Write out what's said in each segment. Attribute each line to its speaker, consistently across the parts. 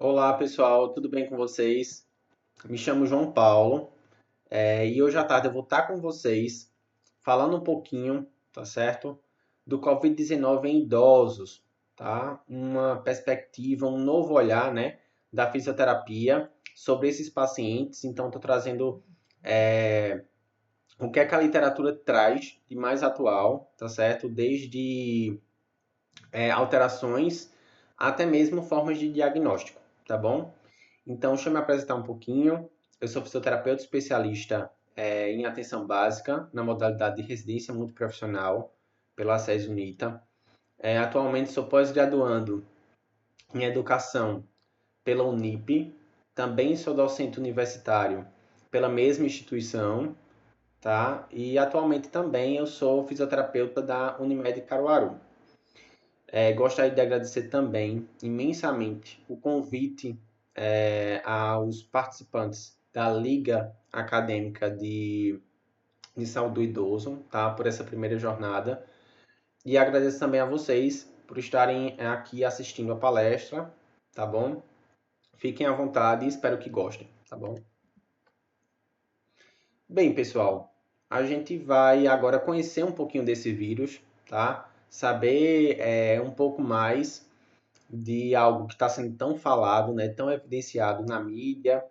Speaker 1: Olá pessoal, tudo bem com vocês? Me chamo João Paulo, e hoje à tarde eu vou estar com vocês falando um pouquinho, tá certo? Do Covid-19 em idosos, tá? Uma perspectiva, um novo olhar, né, da fisioterapia sobre esses pacientes. Então, estou trazendo é, o que é que a literatura traz de mais atual, tá certo? Desde alterações até mesmo formas de diagnóstico, tá bom? Então, deixa eu me apresentar um pouquinho. Eu sou fisioterapeuta especialista em atenção básica na modalidade de residência multiprofissional pela SES Unita. Atualmente sou pós-graduando em educação pela Unip. Também sou docente universitário pela mesma instituição, tá? E atualmente também eu sou fisioterapeuta da Unimed Caruaru. Gostaria de agradecer também imensamente o convite aos participantes da Liga Acadêmica de Saúde do Idoso, tá? Por essa primeira jornada. E agradeço também a vocês por estarem aqui assistindo a palestra, tá bom? Fiquem à vontade e espero que gostem, tá bom? Bem, pessoal, a gente vai agora conhecer um pouquinho desse vírus, tá? Saber um pouco mais de algo que está sendo tão falado, né, tão evidenciado na mídia,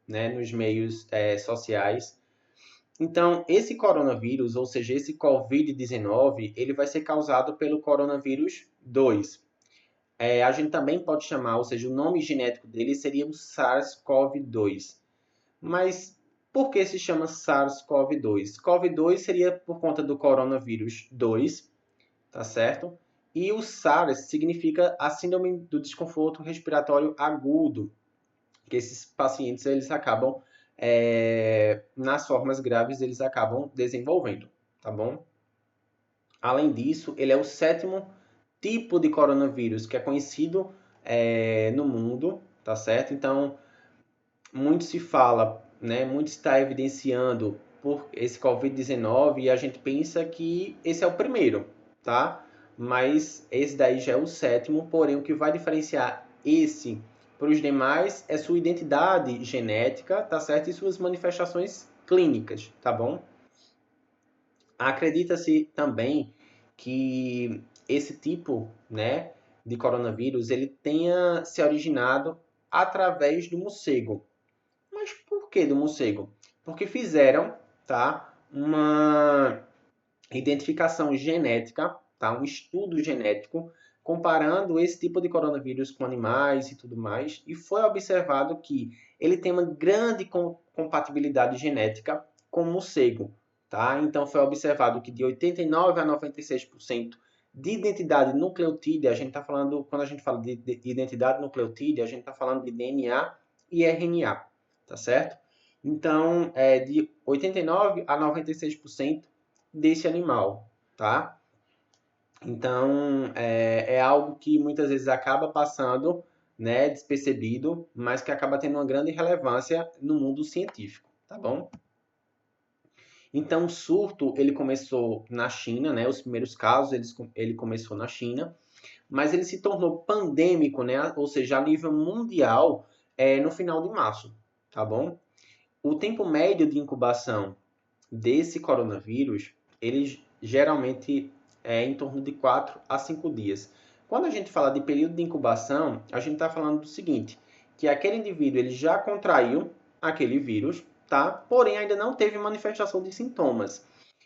Speaker 1: né, nos meios sociais. Então, esse coronavírus, ou seja, esse Covid-19, ele vai ser causado pelo coronavírus 2. A gente também pode chamar, ou seja, o nome genético dele seria o SARS-CoV-2. Mas por que se chama SARS-CoV-2? CoV-2 seria por conta do coronavírus 2, tá certo? E o SARS significa a síndrome do desconforto respiratório agudo, que esses pacientes eles acabam nas formas graves eles acabam desenvolvendo, tá bom? Além disso, ele é o sétimo tipo de coronavírus que é conhecido no mundo, tá certo? Então, muito se fala, né? Muito está evidenciando por esse Covid-19 e a gente pensa que esse é o primeiro, tá? Mas esse daí já é o sétimo, porém o que vai diferenciar esse para os demais é sua identidade genética, tá certo? E suas manifestações clínicas, tá bom? Acredita-se também que esse tipo, né, de coronavírus ele tenha se originado através do morcego. Mas por que do morcego? Porque fizeram, tá, uma identificação genética, tá, um estudo genético comparando esse tipo de coronavírus com animais e tudo mais, e foi observado que ele tem uma grande compatibilidade genética com o morcego, tá? Então foi observado que de 89 a 96% de identidade nucleotídea, a gente está falando, quando a gente fala de identidade nucleotídea, a gente está falando de DNA e RNA, tá certo? Então, de 89 a 96% desse animal, tá? Então, é algo que muitas vezes acaba passando, né, despercebido, mas que acaba tendo uma grande relevância no mundo científico, tá bom? Então, o surto, ele começou na China, né? Os primeiros casos, ele começou na China, mas ele se tornou pandêmico, né? Ou seja, a nível mundial, no final de março, tá bom? O tempo médio de incubação desse coronavírus, ele geralmente é em torno de 4 a 5 dias. Quando a gente fala de período de incubação, a gente está falando do seguinte, que aquele indivíduo ele já contraiu aquele vírus, tá? Porém, ainda não teve manifestação de sintomas.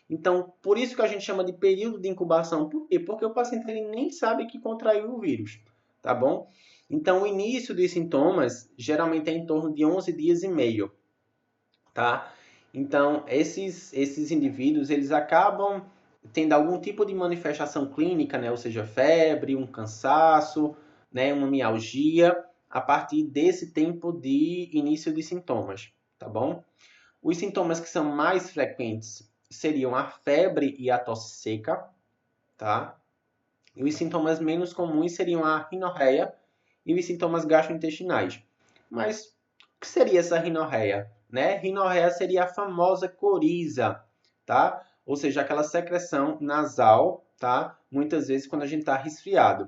Speaker 1: Então, por isso que a gente chama de período de incubação. Por quê? Porque o paciente ele nem sabe que contraiu o vírus, tá bom? Então, o início dos sintomas geralmente é em torno de 11 dias e meio, tá? Então, esses indivíduos, eles acabam tendo algum tipo de manifestação clínica, né? Ou seja, febre, um cansaço, né? Uma mialgia, a partir desse tempo de início de sintomas, tá bom? Os sintomas que são mais frequentes seriam a febre e a tosse seca, tá? E os sintomas menos comuns seriam a rinorreia e os sintomas gastrointestinais. Mas o que seria essa rinorreia? Né? Rinorreia seria a famosa coriza, tá? Ou seja, aquela secreção nasal, tá? Muitas vezes quando a gente está resfriado.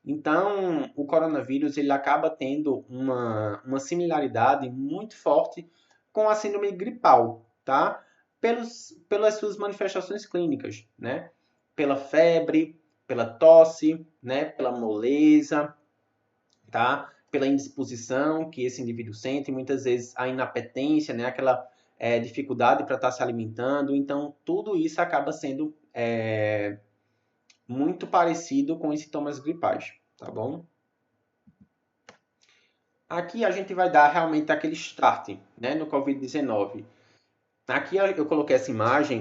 Speaker 1: Então, o coronavírus ele acaba tendo uma similaridade muito forte com a síndrome gripal, tá? Pelas suas manifestações clínicas, né? Pela febre, pela tosse, né? Pela moleza, tá? Pela indisposição que esse indivíduo sente, muitas vezes a inapetência, né? Aquela dificuldade para estar se alimentando. Então, tudo isso acaba sendo muito parecido com os sintomas gripais, tá bom? Aqui a gente vai dar realmente aquele start, né, no Covid-19. Aqui eu coloquei essa imagem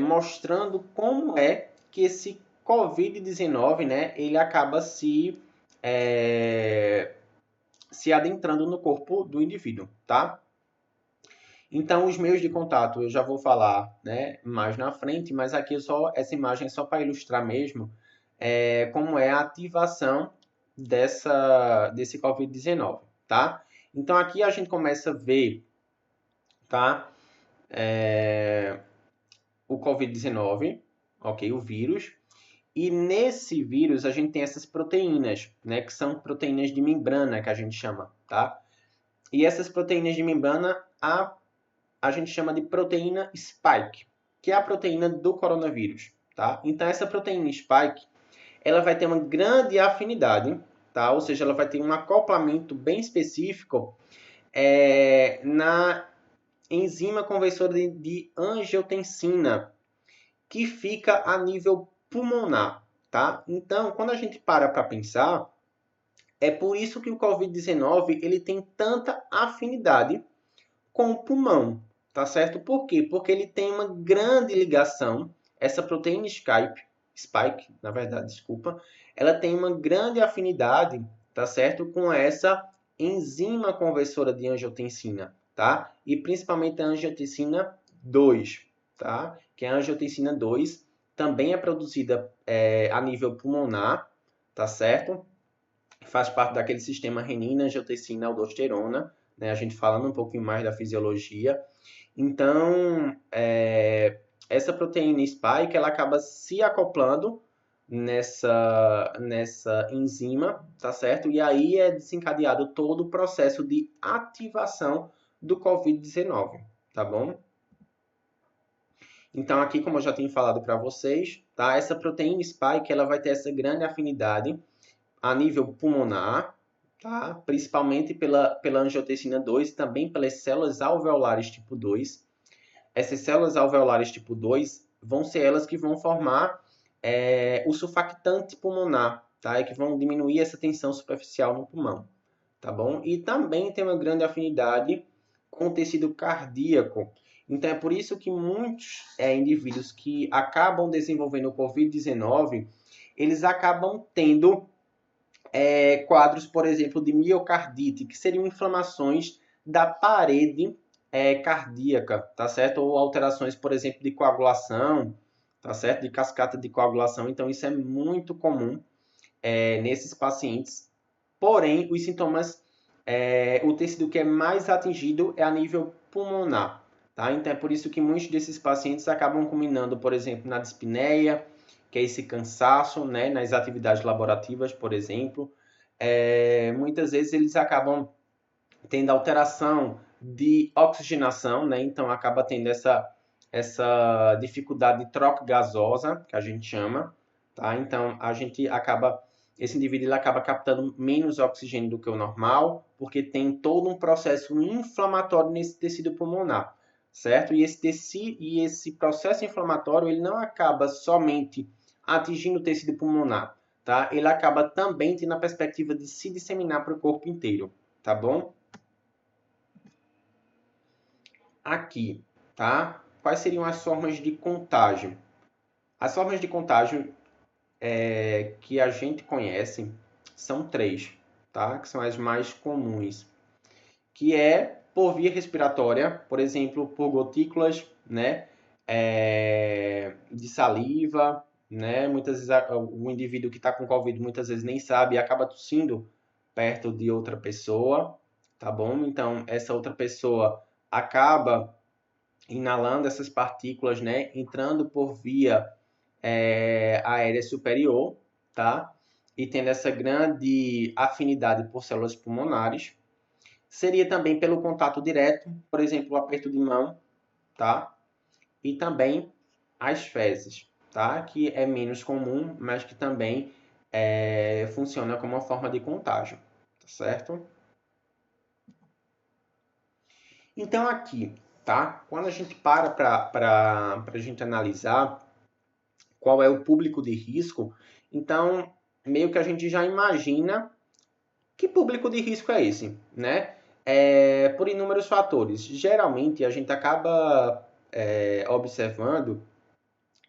Speaker 1: mostrando como é que esse Covid-19, né, ele acaba se adentrando no corpo do indivíduo, tá? Então, os meios de contato eu já vou falar, né, mais na frente, mas aqui essa imagem é só para ilustrar mesmo como é a ativação desse Covid-19, tá? Então, aqui a gente começa a ver, tá, o Covid-19, ok, o vírus, e nesse vírus a gente tem essas proteínas, né, que são proteínas de membrana, que a gente chama, tá? E essas proteínas de membrana, a gente chama de proteína spike, que é a proteína do coronavírus, tá? Então, essa proteína spike, ela vai ter uma grande afinidade, tá? Ou seja, ela vai ter um acoplamento bem específico na enzima conversora de angiotensina, que fica a nível pulmonar, tá? Então, quando a gente para pensar, é por isso que o COVID-19 ele tem tanta afinidade com o pulmão, tá certo? Por quê? Porque ele tem uma grande ligação, essa proteína spike, na verdade, desculpa, ela tem uma grande afinidade, tá certo? Com essa enzima conversora de angiotensina, tá? E principalmente a angiotensina 2, tá? Que a angiotensina 2 também é produzida a nível pulmonar, tá certo? Faz parte daquele sistema renina, angiotensina, aldosterona, né? A gente falando um pouquinho mais da fisiologia. Então, essa proteína spike ela acaba se acoplando nessa enzima, tá certo? E aí é desencadeado todo o processo de ativação do COVID-19, tá bom? Então, aqui, como eu já tinha falado para vocês, tá? Essa proteína spike ela vai ter essa grande afinidade a nível pulmonar, tá? Principalmente pela angiotensina 2 e também pelas células alveolares tipo 2. Essas células alveolares tipo 2 vão ser elas que vão formar o surfactante pulmonar, tá? E que vão diminuir essa tensão superficial no pulmão, tá bom? E também tem uma grande afinidade com o tecido cardíaco. Então, é por isso que muitos indivíduos que acabam desenvolvendo o COVID-19, eles acabam tendo quadros, por exemplo, de miocardite, que seriam inflamações da parede cardíaca, tá certo? Ou alterações, por exemplo, de coagulação, tá certo? De cascata de coagulação. Então, isso é muito comum nesses pacientes. Porém, os sintomas, o tecido que é mais atingido é a nível pulmonar, tá? Então, é por isso que muitos desses pacientes acabam culminando, por exemplo, na dispneia, que é esse cansaço, né, nas atividades laborativas, por exemplo. Muitas vezes eles acabam tendo alteração de oxigenação, né? Então acaba tendo essa dificuldade de troca gasosa, que a gente chama, tá? Então esse indivíduo ele acaba captando menos oxigênio do que o normal, porque tem todo um processo inflamatório nesse tecido pulmonar, certo? E esse processo inflamatório ele não acaba somente atingindo o tecido pulmonar, tá? Ele acaba também tendo a perspectiva de se disseminar para o corpo inteiro, tá bom? Aqui, tá? Quais seriam as formas de contágio? As formas de contágio que a gente conhece são três, tá? Que são as mais comuns, que é por via respiratória, por exemplo, por gotículas, né? De saliva, né? Muitas vezes o indivíduo que está com Covid muitas vezes nem sabe e acaba tossindo perto de outra pessoa, tá bom? Então, essa outra pessoa acaba inalando essas partículas, né? Entrando por via aérea superior, tá? e tendo essa grande afinidade por células pulmonares. Seria também pelo contato direto, por exemplo, o aperto de mão, tá? E também as fezes, tá? Que é menos comum, mas que também funciona como uma forma de contágio, tá certo? Então aqui, tá? Quando a gente para a gente analisar qual é o público de risco, então meio que a gente já imagina que público de risco é esse, né? Por inúmeros fatores. Geralmente a gente acaba observando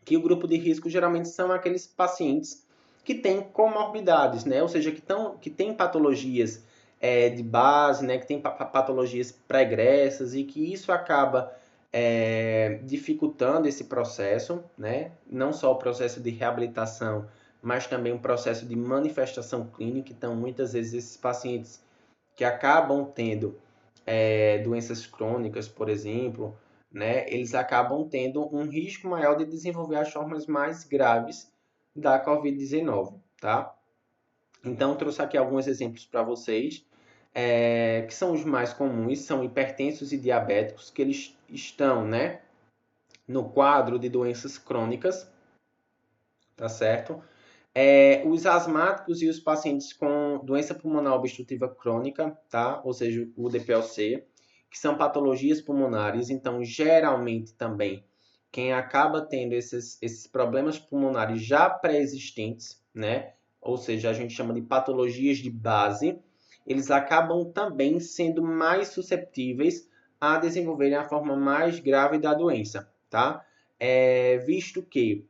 Speaker 1: que o grupo de risco geralmente são aqueles pacientes que têm comorbidades, né? Ou seja, que têm patologias de base, né? Que têm patologias pregressas e que isso acaba dificultando esse processo, né? Não só o processo de reabilitação, mas também o processo de manifestação clínica. Então, muitas vezes esses pacientes que acabam tendo doenças crônicas, por exemplo, né, eles acabam tendo um risco maior de desenvolver as formas mais graves da Covid-19, tá? Então, trouxe aqui alguns exemplos para vocês, que são os mais comuns, são hipertensos e diabéticos, que eles estão, né, no quadro de doenças crônicas, tá certo? Os asmáticos e os pacientes com doença pulmonar obstrutiva crônica, tá? Ou seja, o DPLC, que são patologias pulmonares, então geralmente também quem acaba tendo esses problemas pulmonares já pré-existentes, né? Ou seja, a gente chama de patologias de base, eles acabam também sendo mais susceptíveis a desenvolverem a forma mais grave da doença, tá? Visto que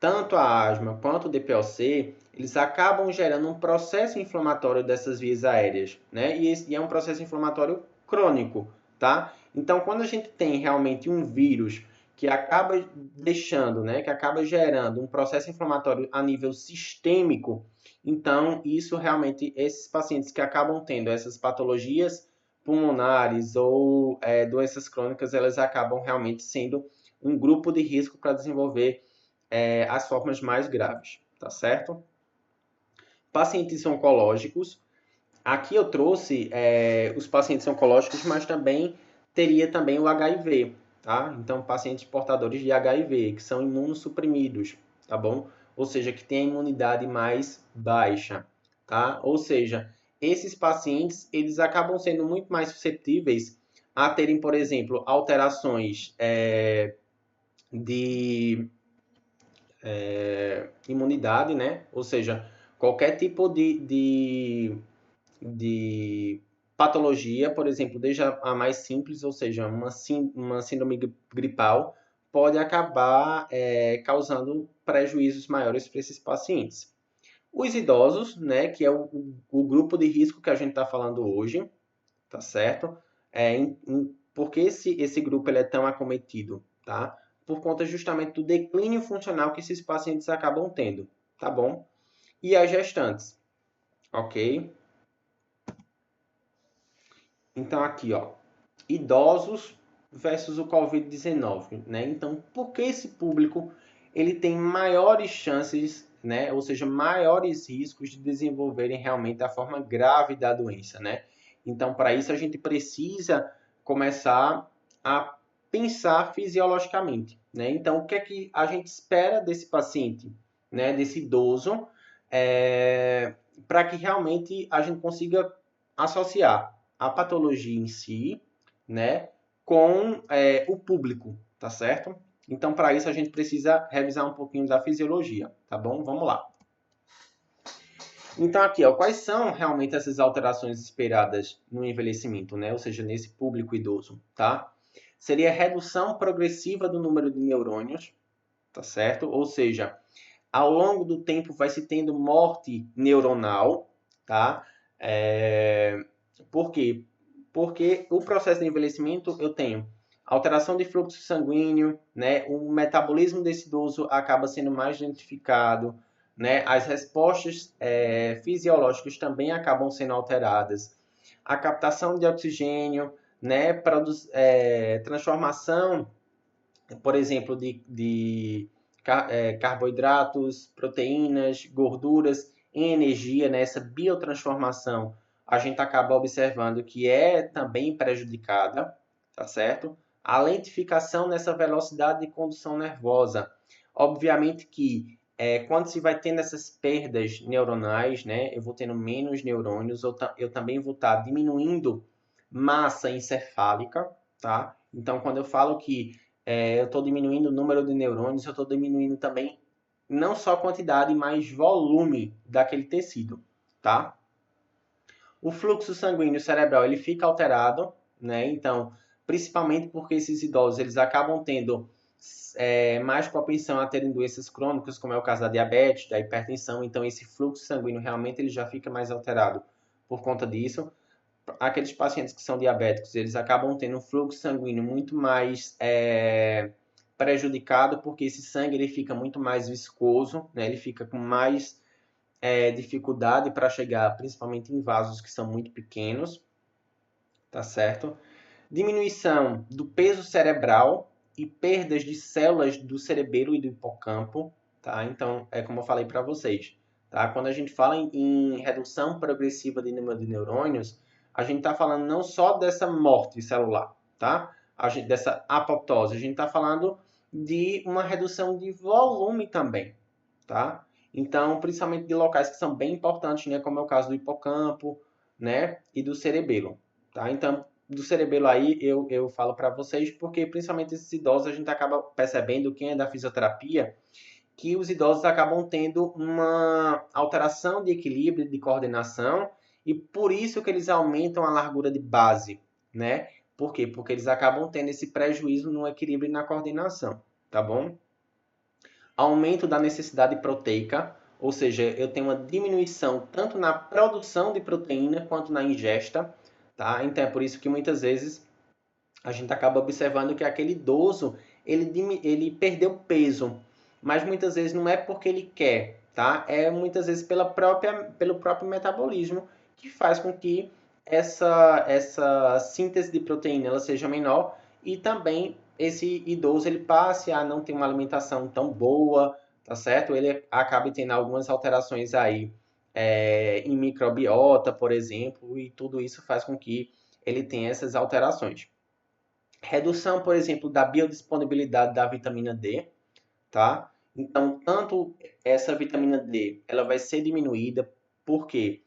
Speaker 1: tanto a asma quanto o DPLC, eles acabam gerando um processo inflamatório dessas vias aéreas, né? E é um processo inflamatório crônico, tá? Então, quando a gente tem realmente um vírus que acaba deixando, né, que acaba gerando um processo inflamatório a nível sistêmico, então isso realmente, esses pacientes que acabam tendo essas patologias pulmonares ou doenças crônicas, elas acabam realmente sendo um grupo de risco para desenvolver as formas mais graves, tá certo? Pacientes oncológicos. Aqui eu trouxe os pacientes oncológicos, mas também teria também o HIV, tá? Então, pacientes portadores de HIV, que são imunossuprimidos, tá bom? Ou seja, que têm a imunidade mais baixa, tá? Ou seja, esses pacientes, eles acabam sendo muito mais suscetíveis a terem, por exemplo, alterações de imunidade, né? Ou seja, qualquer tipo de patologia, por exemplo, desde a mais simples, ou seja, uma síndrome gripal, pode acabar causando prejuízos maiores para esses pacientes. Os idosos, né, que é o grupo de risco que a gente está falando hoje, tá certo? Por que esse grupo ele é tão acometido, tá? Por conta justamente do declínio funcional que esses pacientes acabam tendo, tá bom? E as gestantes, ok? Então aqui, ó, idosos versus o COVID-19, né? Então, por que esse público ele tem maiores chances, né? Ou seja, maiores riscos de desenvolverem realmente a forma grave da doença, né? Então, para isso a gente precisa começar a pensar fisiologicamente, né? Então, o que é que a gente espera desse paciente, né? Desse idoso, para que realmente a gente consiga associar a patologia em si, né, com o público, tá certo? Então, para isso, a gente precisa revisar um pouquinho da fisiologia, tá bom? Vamos lá. Então, aqui, ó, quais são realmente essas alterações esperadas no envelhecimento, né? Ou seja, nesse público idoso, tá? Seria a redução progressiva do número de neurônios, tá certo? Ou seja, ao longo do tempo vai se tendo morte neuronal, tá? Por quê? Porque o processo de envelhecimento eu tenho alteração de fluxo sanguíneo, né? O metabolismo desse idoso acaba sendo mais lentificado, né? As respostas fisiológicas também acabam sendo alteradas. A captação de oxigênio, né? Transformação, por exemplo, de carboidratos, proteínas, gorduras em energia, nessa biotransformação, a gente acaba observando que é também prejudicada, tá certo? A lentificação nessa velocidade de condução nervosa. Obviamente que quando se vai tendo essas perdas neuronais, né, eu vou tendo menos neurônios, eu também vou estar diminuindo massa encefálica, tá? Então, quando eu falo que eu estou diminuindo o número de neurônios, eu estou diminuindo também não só quantidade, mas volume daquele tecido, tá? O fluxo sanguíneo cerebral ele fica alterado, né? Então, principalmente porque esses idosos eles acabam tendo mais propensão a terem doenças crônicas, como é o caso da diabetes, da hipertensão. Então, esse fluxo sanguíneo realmente ele já fica mais alterado por conta disso. Aqueles pacientes que são diabéticos, eles acabam tendo um fluxo sanguíneo muito mais prejudicado, porque esse sangue ele fica muito mais viscoso, né? Ele fica com mais dificuldade para chegar, principalmente em vasos que são muito pequenos, tá certo? Diminuição do peso cerebral e perdas de células do cerebelo e do hipocampo, tá? Então, é como eu falei para vocês, tá? Quando a gente fala em redução progressiva de número de neurônios, a gente está falando não só dessa morte celular, tá? Dessa apoptose, a gente está falando de uma redução de volume também, tá? Então, principalmente de locais que são bem importantes, né? Como é o caso do hipocampo, né? E do cerebelo, tá? Então, do cerebelo aí eu falo para vocês porque principalmente esses idosos a gente acaba percebendo, quem é da fisioterapia, que os idosos acabam tendo uma alteração de equilíbrio, de coordenação e por isso que eles aumentam a largura de base, né? Por quê? Porque eles acabam tendo esse prejuízo no equilíbrio e na coordenação, tá bom? Aumento da necessidade proteica, ou seja, eu tenho uma diminuição tanto na produção de proteína quanto na ingesta, tá? Então é por isso que muitas vezes a gente acaba observando que aquele idoso ele perdeu peso, mas muitas vezes não é porque ele quer, tá? É muitas vezes pelo próprio metabolismo que faz com que essa síntese de proteína ela seja menor e também esse idoso ele passe a não ter uma alimentação tão boa, tá certo? Ele acaba tendo algumas alterações aí em microbiota, por exemplo, e tudo isso faz com que ele tenha essas alterações. Redução, por exemplo, da biodisponibilidade da vitamina D, tá? Então, tanto essa vitamina D, ela vai ser diminuída, por quê?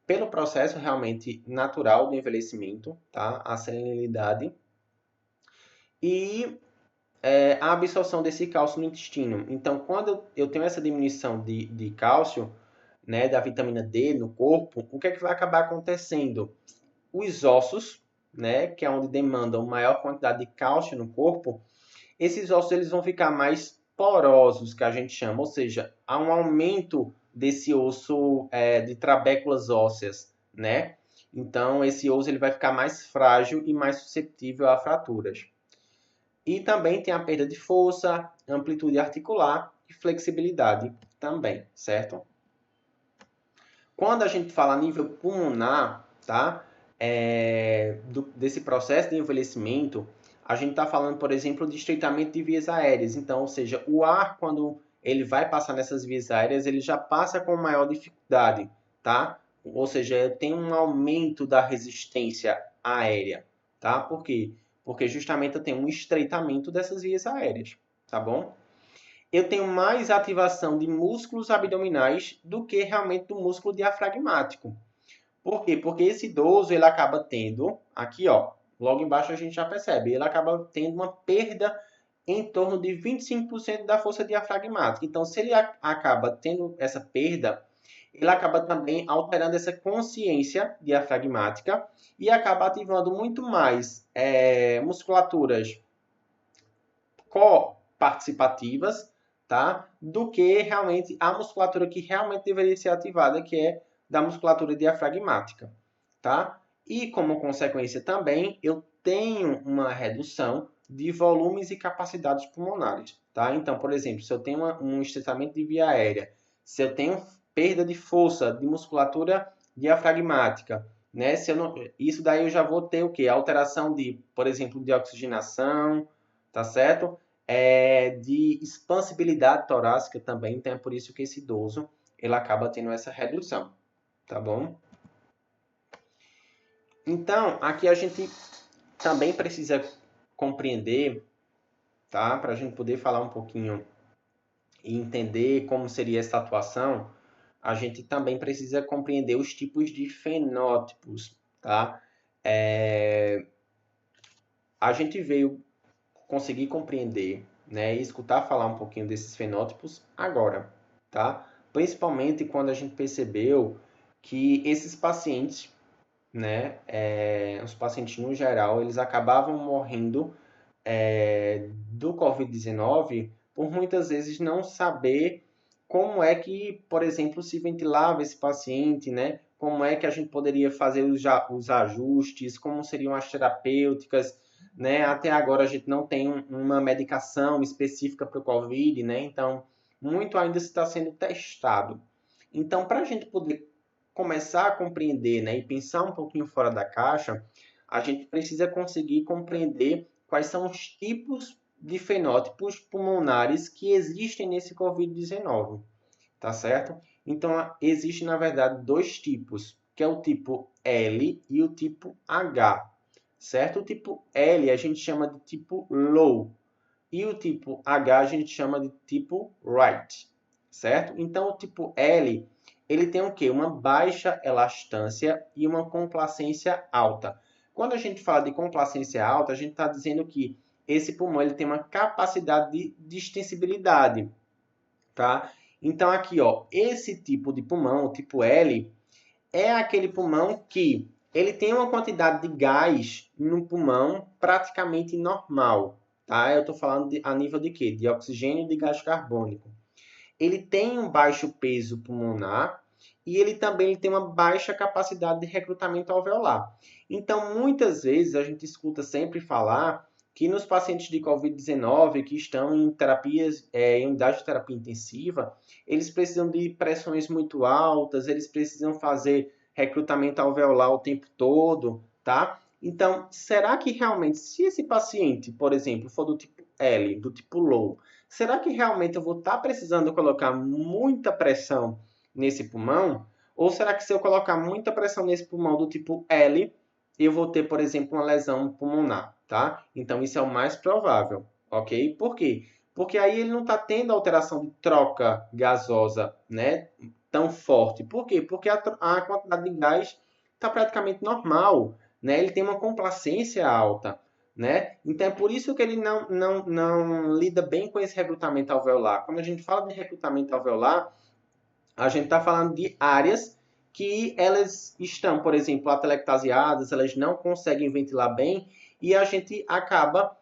Speaker 1: Pelo processo realmente natural do envelhecimento, tá? A senilidade e a absorção desse cálcio no intestino. Então, quando eu tenho essa diminuição de cálcio, né, da vitamina D no corpo, o que é que vai acabar acontecendo? Os ossos, né, que é onde demandam maior quantidade de cálcio no corpo, esses ossos eles vão ficar mais porosos, que a gente chama, ou seja, há um aumento desse osso de trabéculas ósseas, né? Então, esse osso ele vai ficar mais frágil e mais suscetível a fraturas. E também tem a perda de força, amplitude articular e flexibilidade também, certo? Quando a gente fala a nível pulmonar, tá? Desse processo de envelhecimento, a gente está falando, por exemplo, de estreitamento de vias aéreas. Então, ou seja, o ar, quando ele vai passar nessas vias aéreas, ele já passa com maior dificuldade, tá? Ou seja, tem um aumento da resistência aérea, tá? Por quê? Porque justamente eu tenho um estreitamento dessas vias aéreas, tá bom? Eu tenho mais ativação de músculos abdominais do que realmente do músculo diafragmático. Por quê? Porque esse idoso ele acaba tendo, aqui ó, logo embaixo a gente já percebe, ele acaba tendo uma perda em torno de 25% da força diafragmática. Então, se ele acaba tendo essa perda, ele acaba também alterando essa consciência diafragmática e acaba ativando muito mais musculaturas coparticipativas, tá? Do que realmente a musculatura que realmente deveria ser ativada, que é da musculatura diafragmática, tá? E como consequência também, eu tenho uma redução de volumes e capacidades pulmonares, tá? Então, por exemplo, se eu tenho um estreitamento de via aérea, se eu tenho perda de força de musculatura diafragmática, né? Se eu não, isso daí eu já vou ter o quê? Alteração de, por exemplo, de oxigenação, tá certo? De expansibilidade torácica também, então é por isso que esse idoso ele acaba tendo essa redução, tá bom? Então, aqui a gente também precisa compreender, tá? Para a gente poder falar um pouquinho e entender como seria essa atuação, a gente também precisa compreender os tipos de fenótipos, tá? A gente veio conseguir compreender, né, e escutar falar um pouquinho desses fenótipos agora, tá? Principalmente quando a gente percebeu que esses pacientes, né, os pacientes no geral, eles acabavam morrendo do Covid-19 por muitas vezes não saber como é que, por exemplo, se ventilava esse paciente, né? Como é que a gente poderia fazer os ajustes, como seriam as terapêuticas, né? Até agora a gente não tem uma medicação específica para o Covid, né? Então, muito ainda está sendo testado. Então, para a gente poder começar a compreender, né, e pensar um pouquinho fora da caixa, a gente precisa conseguir compreender quais são os tipos de fenótipos pulmonares que existem nesse Covid-19, tá certo? Então, existem, na verdade, dois tipos, que é o tipo L e o tipo H, certo? O tipo L a gente chama de tipo low e o tipo H a gente chama de tipo right, certo? Então, o tipo L, ele tem o quê? Uma baixa elastância e uma complacência alta. Quando a gente fala de complacência alta, a gente está dizendo que esse pulmão ele tem uma capacidade de distensibilidade, tá? Então, aqui, ó, esse tipo de pulmão, o tipo L, é aquele pulmão que ele tem uma quantidade de gás no pulmão praticamente normal, tá? Eu estou falando a nível de quê? De oxigênio e de gás carbônico. Ele tem um baixo peso pulmonar e ele também tem uma baixa capacidade de recrutamento alveolar. Então, muitas vezes a gente escuta sempre falar que nos pacientes de Covid-19 que estão em terapias, em unidade de terapia intensiva, eles precisam de pressões muito altas, eles precisam fazer recrutamento alveolar o tempo todo, tá? Então, será que realmente, se esse paciente, por exemplo, for do tipo L, do tipo low, será que realmente eu vou estar precisando colocar muita pressão nesse pulmão? Ou será que se eu colocar muita pressão nesse pulmão do tipo L, eu vou ter, por exemplo, uma lesão pulmonar, tá? Então, isso é o mais provável, ok? Por quê? Porque aí ele não está tendo alteração de troca gasosa, né, tão forte. Por quê? Porque a quantidade de gás está praticamente normal, né? Ele tem uma complacência alta, né? Então é por isso que ele não lida bem com esse recrutamento alveolar. Quando a gente fala de recrutamento alveolar, a gente está falando de áreas que elas estão, por exemplo, atelectasiadas, elas não conseguem ventilar bem e a gente acaba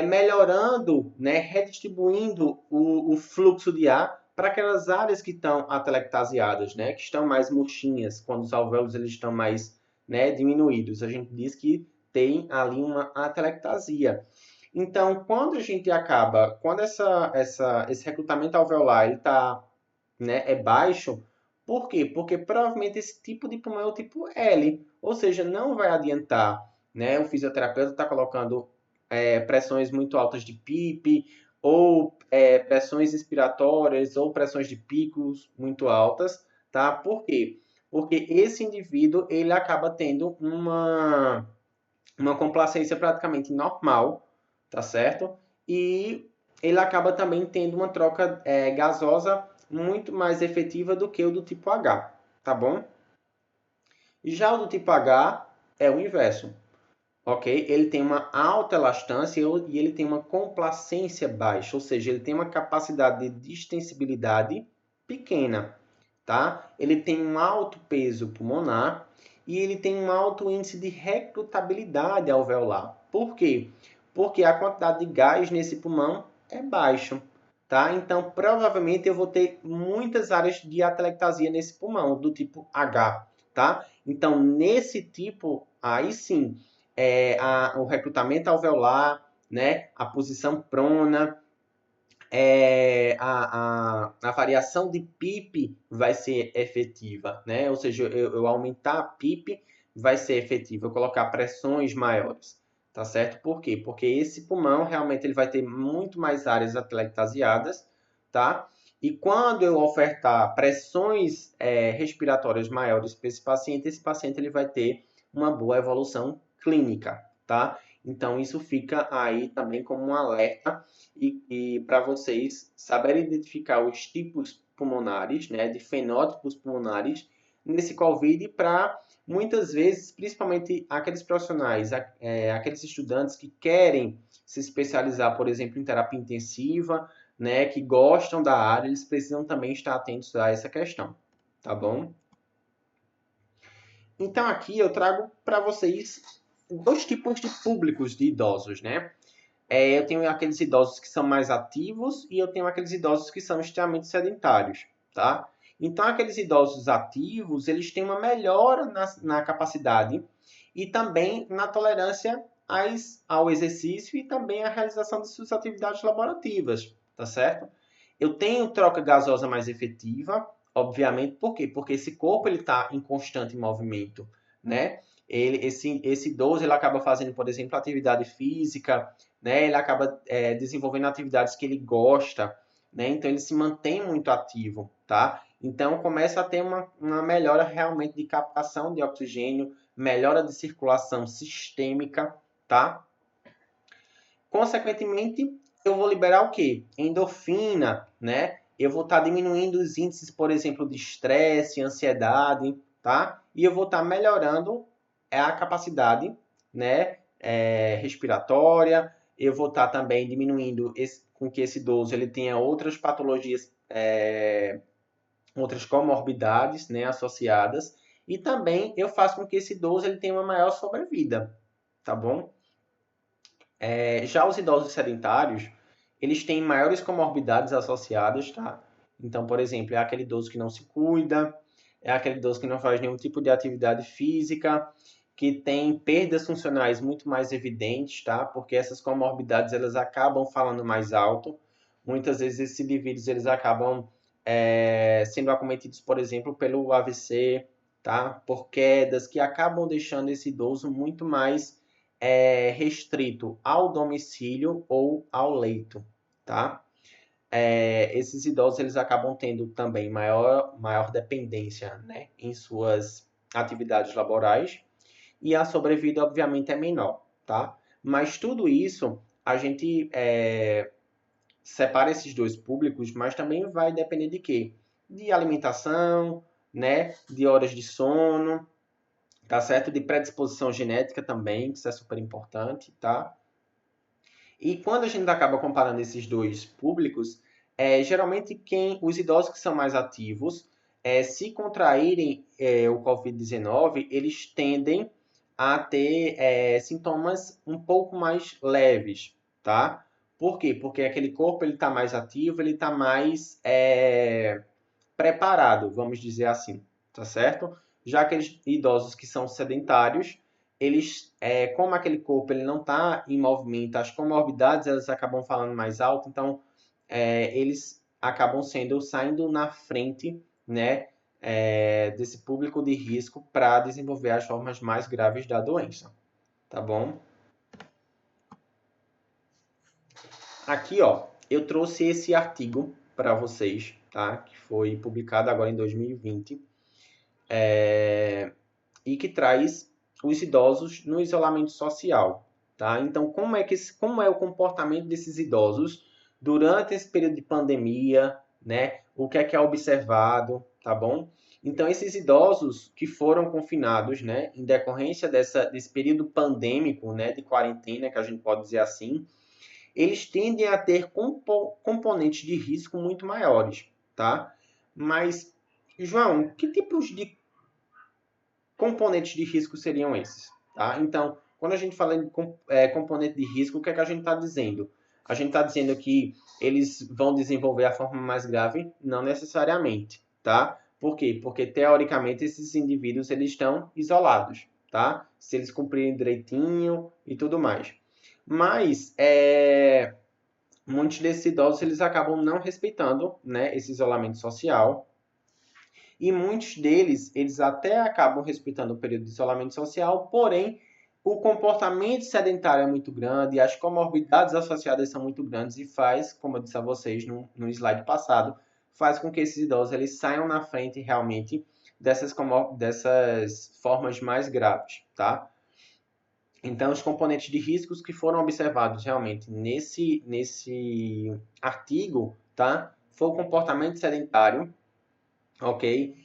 Speaker 1: melhorando, né, redistribuindo o fluxo de ar para aquelas áreas que estão atelectasiadas, né, que estão mais murchinhas, quando os alvéolos eles estão mais, né, diminuídos. A gente diz que tem ali uma atelectasia. Então, quando a gente acaba, quando esse recrutamento alveolar está, né, é baixo, por quê? Porque provavelmente esse tipo de pulmão é o tipo L, ou seja, não vai adiantar, né, o fisioterapeuta está colocando pressões muito altas de PIP, ou pressões expiratórias, ou pressões de picos muito altas, tá? Por quê? Porque esse indivíduo, ele acaba tendo uma complacência praticamente normal, tá certo? E ele acaba também tendo uma troca gasosa muito mais efetiva do que o do tipo H, tá bom? Já o do tipo H é o inverso, ok? Ele tem uma alta elastância e ele tem uma complacência baixa, ou seja, ele tem uma capacidade de distensibilidade pequena, tá? Ele tem um alto peso pulmonar e ele tem um alto índice de recrutabilidade alveolar. Por quê? Porque a quantidade de gás nesse pulmão é baixa, tá? Então, provavelmente eu vou ter muitas áreas de atelectasia nesse pulmão, do tipo H, tá? Então, nesse tipo, aí sim, o recrutamento alveolar, né? A posição prona, a variação de PIP vai ser efetiva, né? Ou seja, eu aumentar a PIP vai ser efetivo, eu colocar pressões maiores, tá certo? Por quê? Porque esse pulmão realmente ele vai ter muito mais áreas atelectasiadas, tá? E quando eu ofertar pressões respiratórias maiores para esse paciente ele vai ter uma boa evolução clínica, tá? Então, isso fica aí também como um alerta e para vocês saberem identificar os tipos pulmonares, né, de fenótipos pulmonares nesse COVID para muitas vezes, principalmente aqueles profissionais, aqueles estudantes que querem se especializar, por exemplo, em terapia intensiva, né, que gostam da área, eles precisam também estar atentos a essa questão, tá bom? Então aqui eu trago para vocês dois tipos de públicos de idosos, né? Eu tenho aqueles idosos que são mais ativos e eu tenho aqueles idosos que são extremamente sedentários, tá? Então aqueles idosos ativos, eles têm uma melhora na capacidade e também na tolerância ao exercício e também à realização de suas atividades laborativas, tá certo? Eu tenho troca gasosa mais efetiva, obviamente, por quê? Porque esse corpo ele está em constante movimento, né? Esse idoso ele acaba fazendo, por exemplo, atividade física, né? Ele acaba desenvolvendo atividades que ele gosta, né? Então ele se mantém muito ativo, tá? Então começa a ter uma melhora realmente de captação de oxigênio, melhora de circulação sistêmica, tá? Consequentemente, eu vou liberar o quê? Endorfina, né? Eu vou estar diminuindo os índices, por exemplo, de estresse, ansiedade, tá? E eu vou estar melhorando a capacidade, né, respiratória. Eu vou estar também diminuindo com que esse idoso ele tenha outras patologias, outras comorbidades, né, associadas. E também eu faço com que esse idoso ele tenha uma maior sobrevida, tá bom? Já os idosos sedentários, eles têm maiores comorbidades associadas, tá? Então, por exemplo, é aquele idoso que não se cuida, é aquele idoso que não faz nenhum tipo de atividade física, que tem perdas funcionais muito mais evidentes, tá? Porque essas comorbidades, elas acabam falando mais alto. Muitas vezes esses indivíduos, eles acabam sendo acometidos, por exemplo, pelo AVC, tá? Por quedas, que acabam deixando esse idoso muito mais restrito ao domicílio ou ao leito, tá? Esses idosos eles acabam tendo também maior dependência, né, em suas atividades laborais e a sobrevida obviamente é menor, tá? Mas tudo isso a gente separa esses dois públicos, mas também vai depender de quê? De alimentação, né, de horas de sono, tá certo? De predisposição genética também, que isso é super importante, tá? E quando a gente acaba comparando esses dois públicos, geralmente os idosos que são mais ativos, se contraírem o Covid-19, eles tendem a ter sintomas um pouco mais leves, tá? Por quê? Porque aquele corpo ele está mais ativo, ele está mais preparado, vamos dizer assim, tá certo? Já aqueles idosos que são sedentários, eles, como aquele corpo ele não está em movimento, as comorbidades elas acabam falando mais alto, então eles acabam saindo na frente, né, desse público de risco para desenvolver as formas mais graves da doença, tá bom? Aqui, ó, eu trouxe esse artigo para vocês, tá? Que foi publicado agora em 2020 e que traz os idosos no isolamento social, tá? Então, como é o comportamento desses idosos durante esse período de pandemia, né? O que é observado, tá bom? Então, esses idosos que foram confinados, né, em decorrência desse período pandêmico, né, de quarentena, que a gente pode dizer assim, eles tendem a ter componentes de risco muito maiores, tá? Mas, João, que tipos de componentes de risco seriam esses? Tá? Então, quando a gente fala em componente de risco, o que é que a gente está dizendo? A gente está dizendo que eles vão desenvolver a forma mais grave? Não necessariamente, tá? Por quê? Porque, teoricamente, esses indivíduos eles estão isolados, tá? Se eles cumprirem direitinho e tudo mais. Mas, muitos desses idosos eles acabam não respeitando, né, esse isolamento social, e muitos deles, eles até acabam respeitando o período de isolamento social, porém, o comportamento sedentário é muito grande, as comorbidades associadas são muito grandes e faz, como eu disse a vocês no slide passado, faz com que esses idosos eles saiam na frente realmente dessas formas mais graves, tá? Então, os componentes de riscos que foram observados realmente nesse artigo, tá? Foi o comportamento sedentário, ok?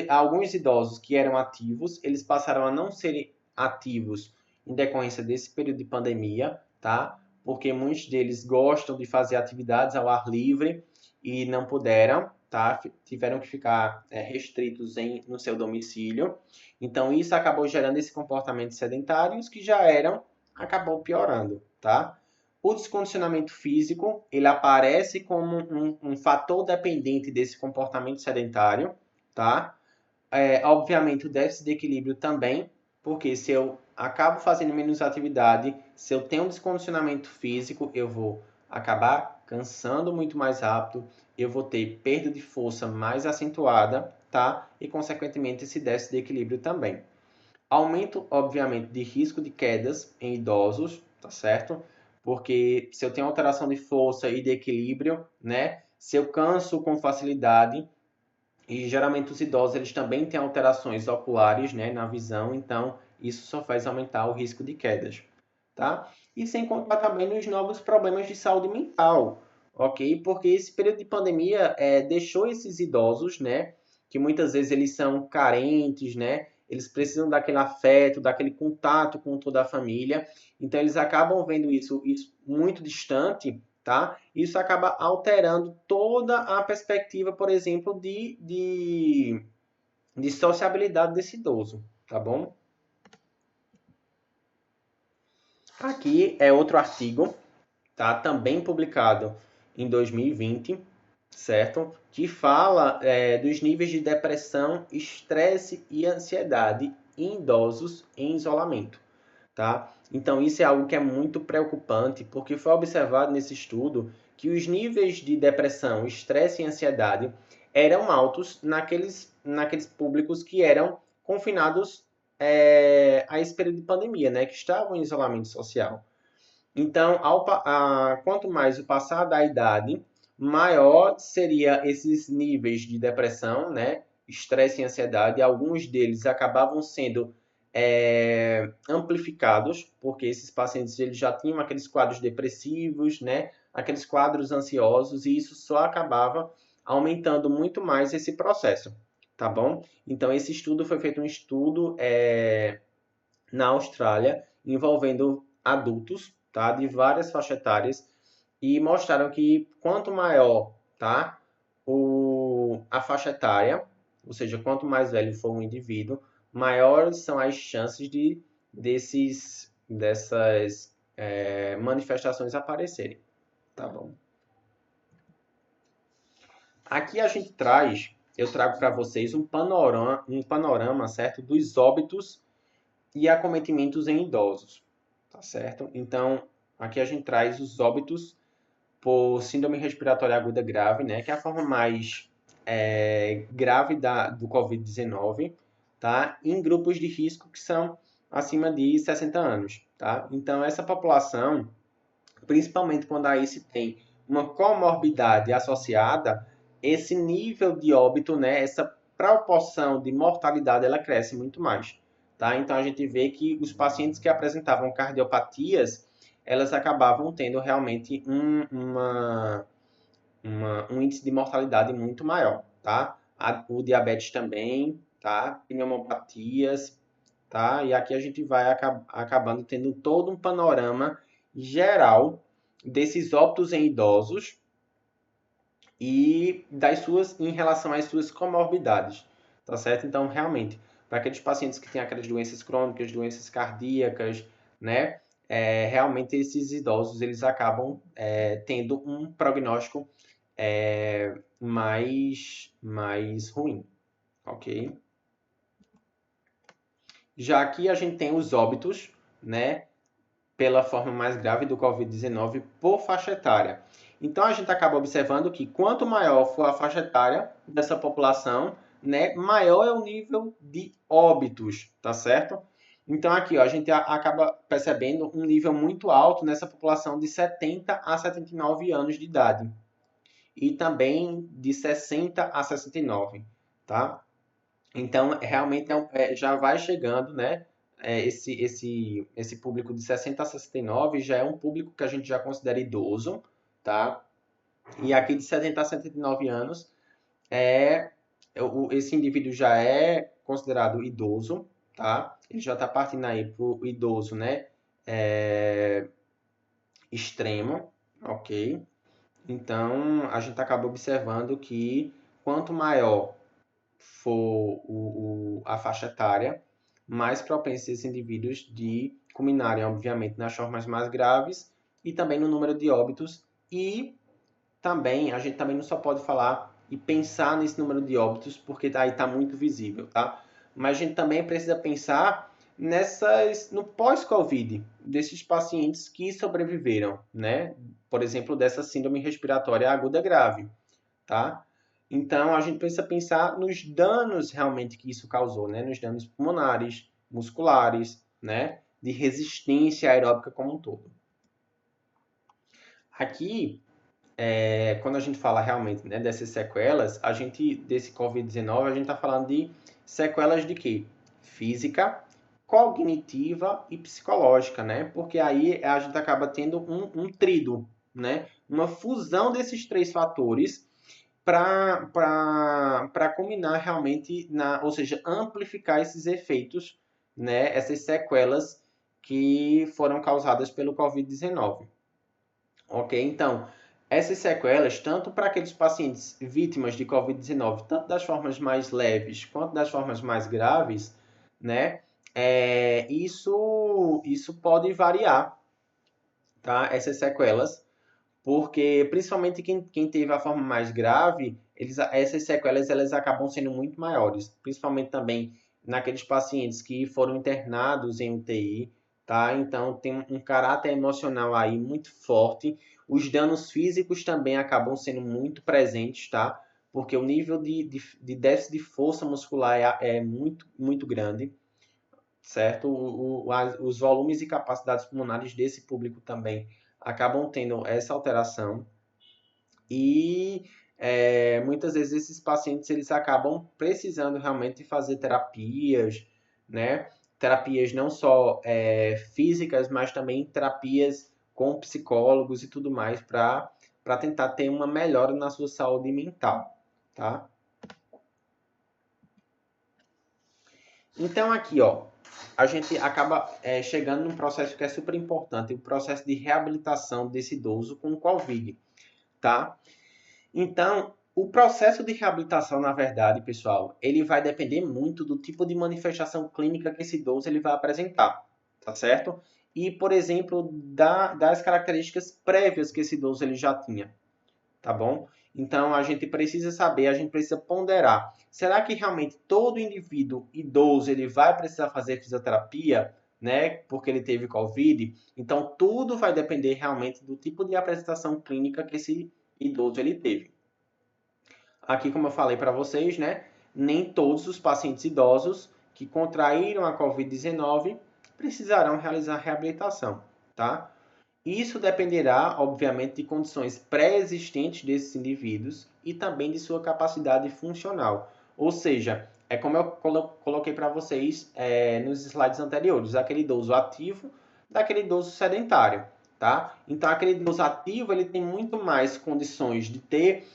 Speaker 1: Alguns idosos que eram ativos, eles passaram a não serem ativos em decorrência desse período de pandemia, tá? Porque muitos deles gostam de fazer atividades ao ar livre e não puderam, tá? Tiveram que ficar restritos no seu domicílio. Então, isso acabou gerando esse comportamento sedentário e os que já eram, acabou piorando, tá? O descondicionamento físico, ele aparece como um fator dependente desse comportamento sedentário, tá? Obviamente, o déficit de equilíbrio também, porque se eu acabo fazendo menos atividade, se eu tenho um descondicionamento físico, eu vou acabar cansando muito mais rápido, eu vou ter perda de força mais acentuada, tá? E, consequentemente, esse déficit de equilíbrio também. Aumento, obviamente, de risco de quedas em idosos, tá certo? Porque se eu tenho alteração de força e de equilíbrio, né? Se eu canso com facilidade, e geralmente os idosos eles também têm alterações oculares, né, na visão, então isso só faz aumentar o risco de quedas, tá? E sem contar também nos novos problemas de saúde mental, ok? Porque esse período de pandemia deixou esses idosos, né, que muitas vezes eles são carentes, né? Eles precisam daquele afeto, daquele contato com toda a família, então eles acabam vendo isso muito distante, tá? Isso acaba alterando toda a perspectiva, por exemplo, de sociabilidade desse idoso, tá bom? Aqui é outro artigo, tá? Também publicado em 2020, certo? Que fala dos níveis de depressão, estresse e ansiedade em idosos em isolamento, tá? Então, isso é algo que é muito preocupante, porque foi observado nesse estudo que os níveis de depressão, estresse e ansiedade eram altos naqueles públicos que eram confinados a esse período de pandemia, né? Que estavam em isolamento social. Então, quanto mais o passar da idade, maior seria esses níveis de depressão, né? Estresse e ansiedade. Alguns deles acabavam sendo amplificados, porque esses pacientes eles já tinham aqueles quadros depressivos, né? Aqueles quadros ansiosos, e isso só acabava aumentando muito mais esse processo, tá bom? Então, esse estudo foi feito um estudo na Austrália, envolvendo adultos, tá, de várias faixas etárias, e mostraram que quanto maior, tá, a faixa etária, ou seja, quanto mais velho for um indivíduo, maiores são as chances dessas manifestações aparecerem, tá bom? Aqui eu trago para vocês um panorama, certo, dos óbitos e acometimentos em idosos, tá certo? Então, aqui a gente traz os óbitos por síndrome respiratória aguda grave, né? Que é a forma mais grave do Covid-19, tá? Em grupos de risco que são acima de 60 anos, tá? Então, essa população, principalmente quando aí se tem uma comorbidade associada, esse nível de óbito, né? Essa proporção de mortalidade, ela cresce muito mais, tá? Então, a gente vê que os pacientes que apresentavam cardiopatias, elas acabavam tendo realmente um índice de mortalidade muito maior, tá? O diabetes também, tá? Pneumopatias, tá? E aqui a gente vai acabando tendo todo um panorama geral desses óbitos em idosos e em relação às suas comorbidades, tá certo? Então, realmente, para aqueles pacientes que têm aquelas doenças crônicas, doenças cardíacas, né? Realmente esses idosos eles acabam tendo um prognóstico mais ruim, ok? Já aqui a gente tem os óbitos, né? Pela forma mais grave do Covid-19 por faixa etária. Então a gente acaba observando que quanto maior for a faixa etária dessa população, né, maior é o nível de óbitos, tá certo? Então aqui ó, a gente acaba percebendo um nível muito alto nessa população de 70 a 79 anos de idade. e também de 60 a 69, tá? Então, realmente já vai chegando, né? Esse público de 60 a 69 já é um público que a gente já considera idoso, tá? E aqui de 70 a 79 anos, esse indivíduo já é considerado idoso, tá? Ele já está partindo aí para o idoso, né? É, extremo, ok? Então, a gente acaba observando que quanto maior for a faixa etária, mais propensos esses indivíduos de culminarem, obviamente, nas formas mais graves e também no número de óbitos. E também, a gente também não só pode falar e pensar nesse número de óbitos, porque aí está muito visível, tá? Mas a gente também precisa pensar no pós-Covid, desses pacientes que sobreviveram, né? Por exemplo, dessa síndrome respiratória aguda grave, tá? Então, a gente precisa pensar nos danos realmente que isso causou, né? Nos danos pulmonares, musculares, né? De resistência aeróbica como um todo. Aqui, quando a gente fala realmente, né, dessas sequelas, desse Covid-19, a gente está falando de sequelas de quê? Física, cognitiva e psicológica, né? Porque aí a gente acaba tendo um tríduo, né? Uma fusão desses três fatores para culminar realmente ou seja, amplificar esses efeitos, né, essas sequelas que foram causadas pelo Covid-19. Ok? Então, essas sequelas, tanto para aqueles pacientes vítimas de Covid-19, tanto das formas mais leves quanto das formas mais graves, né, isso pode variar, tá? Essas sequelas, porque principalmente quem teve a forma mais grave, essas sequelas elas acabam sendo muito maiores, principalmente também naqueles pacientes que foram internados em UTI, tá? Então tem um caráter emocional aí muito forte. Os danos físicos também acabam sendo muito presentes, tá? Porque o nível de déficit de força muscular é muito, muito grande, certo? Os volumes e capacidades pulmonares desse público também acabam tendo essa alteração e muitas vezes esses pacientes eles acabam precisando realmente fazer terapias, né? Terapias não só físicas, mas também terapias com psicólogos e tudo mais para tentar ter uma melhora na sua saúde mental, tá? Então aqui, ó, a gente acaba chegando num processo que é super importante, o processo de reabilitação desse idoso com Covid, tá? Então, o processo de reabilitação, na verdade, pessoal, ele vai depender muito do tipo de manifestação clínica que esse idoso ele vai apresentar, tá certo? E, por exemplo, das características prévias que esse idoso ele já tinha, tá bom? Então, a gente precisa saber, a gente precisa ponderar. Será que realmente todo indivíduo idoso ele vai precisar fazer fisioterapia, né? Porque ele teve Covid? Então, tudo vai depender realmente do tipo de apresentação clínica que esse idoso ele teve. Aqui, como eu falei para vocês, né? Nem todos os pacientes idosos que contraíram a Covid-19 precisarão realizar reabilitação, tá? Isso dependerá, obviamente, de condições pré-existentes desses indivíduos e também de sua capacidade funcional. Ou seja, é como eu coloquei para vocês nos slides anteriores, aquele idoso ativo daquele idoso sedentário, tá? Então, aquele idoso ativo ele tem muito mais condições de ter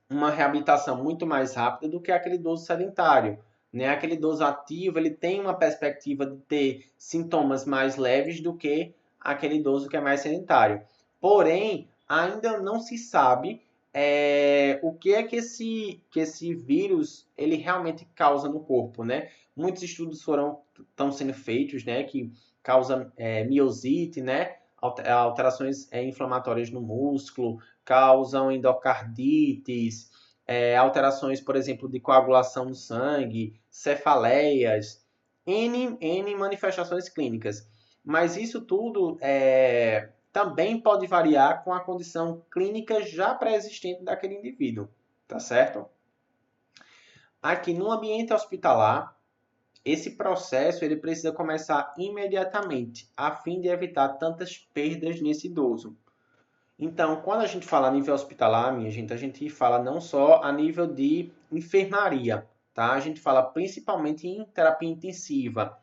Speaker 1: uma reabilitação muito mais rápida do que aquele idoso sedentário. Né? Aquele idoso ativo ele tem uma perspectiva de ter sintomas mais leves do que aquele idoso que é mais sedentário. Porém, ainda não se sabe o que é que esse vírus ele realmente causa no corpo. Né? Muitos estudos estão sendo feitos, né, que causam miosite, né, alterações inflamatórias no músculo, causam endocardites, alterações, por exemplo, de coagulação no sangue, cefaleias, N manifestações clínicas. Mas isso tudo também pode variar com a condição clínica já pré-existente daquele indivíduo, tá certo? Aqui no ambiente hospitalar, esse processo ele precisa começar imediatamente, a fim de evitar tantas perdas nesse idoso. Então, quando a gente fala a nível hospitalar, minha gente, a gente fala não só a nível de enfermaria, tá? A gente fala principalmente em terapia intensiva.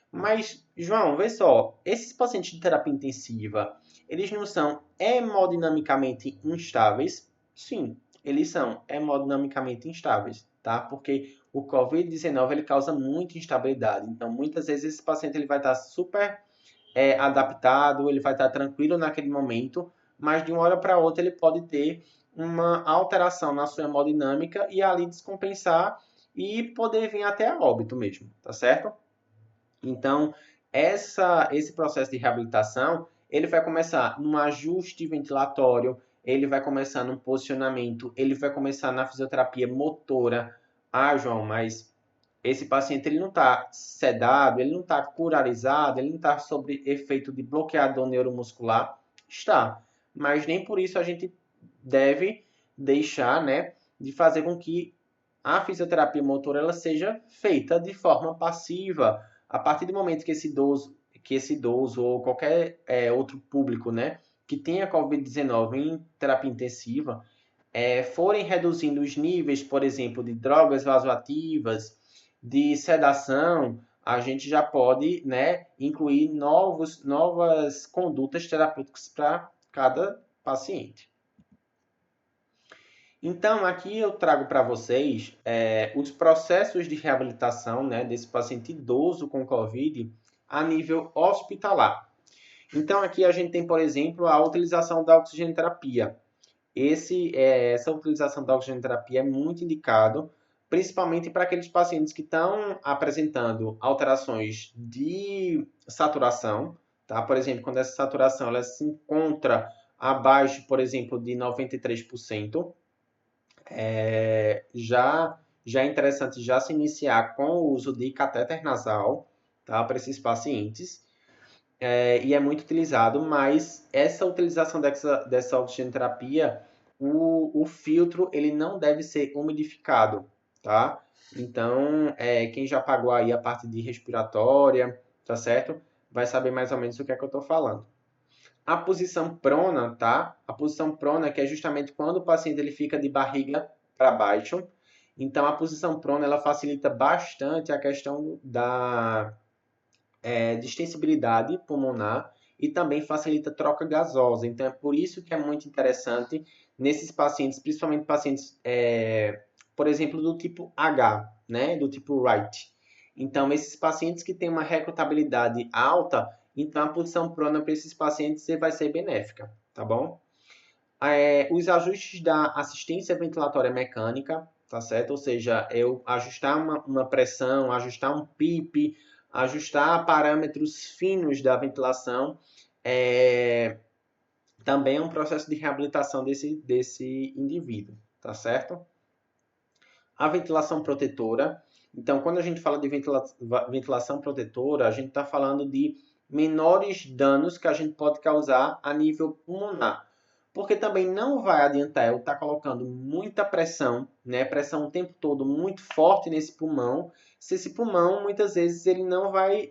Speaker 1: Mas, João, vê só, esses pacientes de terapia intensiva, eles não são hemodinamicamente instáveis? Sim, eles são hemodinamicamente instáveis, tá? Porque o COVID-19 ele causa muita instabilidade. Então, muitas vezes esse paciente ele vai estar super adaptado, ele vai estar tranquilo naquele momento, mas de uma hora para outra ele pode ter uma alteração na sua hemodinâmica e ali descompensar e poder vir até a óbito mesmo, tá certo? Então, esse processo de reabilitação, ele vai começar num ajuste ventilatório, ele vai começar num posicionamento, ele vai começar na fisioterapia motora. Ah, João, mas esse paciente ele não está sedado, ele não está curarizado, ele não está sob efeito de bloqueador neuromuscular. Está, mas nem por isso a gente deve deixar, né, de fazer com que a fisioterapia motora ela seja feita de forma passiva. A partir do momento que esse idoso ou qualquer outro público, né, que tenha COVID-19 em terapia intensiva, forem reduzindo os níveis, por exemplo, de drogas vasoativas, de sedação, a gente já pode, né, incluir novas condutas terapêuticas para cada paciente. Então, aqui eu trago para vocês os processos de reabilitação, né, desse paciente idoso com COVID a nível hospitalar. Então, aqui a gente tem, por exemplo, a utilização da oxigenoterapia. Essa utilização da oxigenoterapia é muito indicado, principalmente para aqueles pacientes que estão apresentando alterações de saturação, tá? Por exemplo, quando essa saturação ela se encontra abaixo, por exemplo, de 93%, já é interessante já se iniciar com o uso de catéter nasal, tá? Para esses pacientes. E é muito utilizado, mas essa utilização dessa oxigenoterapia, o filtro ele não deve ser umidificado, tá? Então, quem já pagou aí a parte de respiratória, tá certo? Vai saber mais ou menos o que é que eu estou falando. A posição prona, tá? A posição prona que é justamente quando o paciente ele fica de barriga para baixo. Então, a posição prona ela facilita bastante a questão da distensibilidade pulmonar e também facilita a troca gasosa. Então, é por isso que é muito interessante nesses pacientes, principalmente pacientes, por exemplo, do tipo H, né? Do tipo Wright. Então, esses pacientes que têm uma recrutabilidade alta, então a posição prona para esses pacientes vai ser benéfica, tá bom? Os ajustes da assistência ventilatória mecânica, tá certo? Ou seja, eu ajustar uma pressão, ajustar um PIP, ajustar parâmetros finos da ventilação, é, também é um processo de reabilitação desse indivíduo, tá certo? A ventilação protetora. Então, quando a gente fala de ventilação protetora, a gente está falando de menores danos que a gente pode causar a nível pulmonar. Porque também não vai adiantar eu estar colocando muita pressão, né? Pressão o tempo todo muito forte nesse pulmão, se esse pulmão muitas vezes ele não vai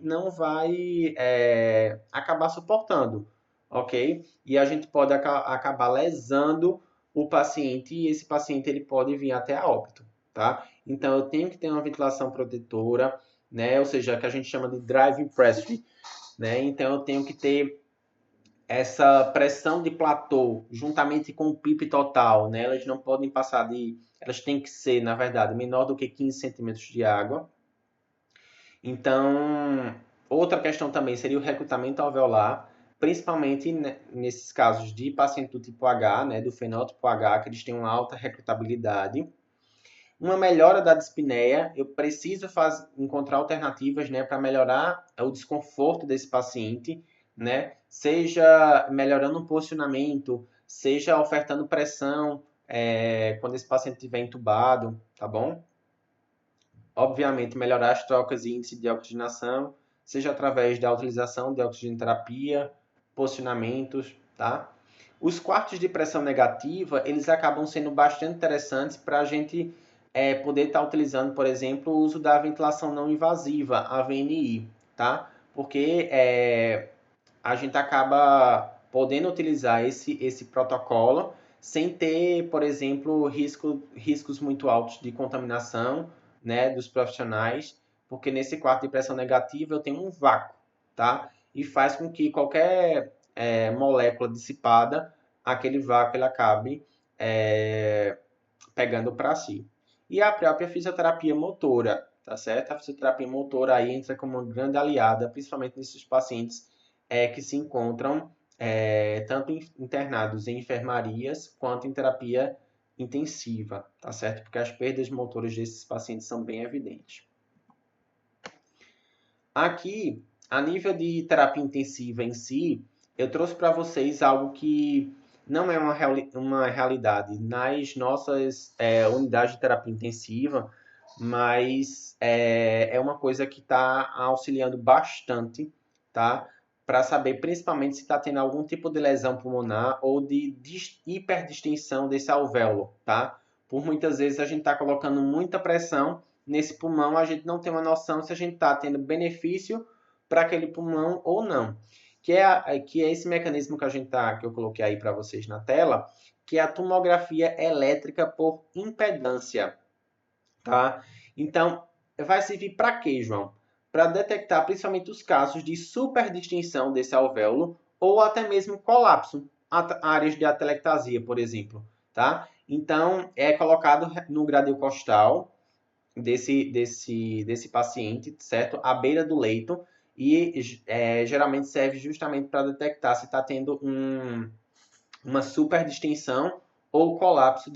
Speaker 1: acabar suportando, ok? E a gente pode acabar lesando o paciente e esse paciente ele pode vir até a óbito, tá? Então eu tenho que ter uma ventilação protetora, né? Ou seja, que a gente chama de drive pressure, né? Então eu tenho que ter essa pressão de platô juntamente com o PIP total, né? Elas não podem passar elas têm que ser, na verdade, menor do que 15 centímetros de água. Então, outra questão também seria o recrutamento alveolar, principalmente nesses casos de paciente do tipo H, né, do fenótipo H, que eles têm uma alta recrutabilidade. Uma melhora da dispneia, eu preciso encontrar alternativas, né, para melhorar o desconforto desse paciente, né, seja melhorando o posicionamento, seja ofertando pressão quando esse paciente estiver entubado, tá bom? Obviamente, melhorar as trocas e índice de oxigenação, seja através da utilização de oxigenoterapia, posicionamentos, tá? Os quartos de pressão negativa, eles acabam sendo bastante interessantes para a gente poder estar utilizando, por exemplo, o uso da ventilação não invasiva, a VNI, tá? Porque a gente acaba podendo utilizar esse protocolo sem ter, por exemplo, riscos muito altos de contaminação, né, dos profissionais, porque nesse quarto de pressão negativa eu tenho um vácuo, tá? E faz com que qualquer molécula dissipada, aquele vácuo ele acabe pegando para si. E a própria fisioterapia motora, tá certo? A fisioterapia motora aí entra como uma grande aliada, principalmente nesses pacientes que se encontram tanto internados em enfermarias quanto em terapia intensiva, tá certo? Porque as perdas motoras desses pacientes são bem evidentes. Aqui, a nível de terapia intensiva em si, eu trouxe para vocês algo que não é uma realidade nas nossas unidades de terapia intensiva, mas é uma coisa que está auxiliando bastante, tá? Para saber principalmente se está tendo algum tipo de lesão pulmonar ou de hiperdistensão desse alvéolo, tá? Por muitas vezes a gente está colocando muita pressão nesse pulmão, a gente não tem uma noção se a gente está tendo benefício para aquele pulmão ou não. Que é esse mecanismo que eu coloquei aí para vocês na tela, que é a tomografia elétrica por impedância, tá? Então, vai servir para quê, João? Para detectar principalmente os casos de superdistensão desse alvéolo ou até mesmo colapso, áreas de atelectasia, por exemplo, tá? Então, é colocado no gradil costal desse paciente, certo? À beira do leito e geralmente serve justamente para detectar se está tendo uma superdistensão ou colapso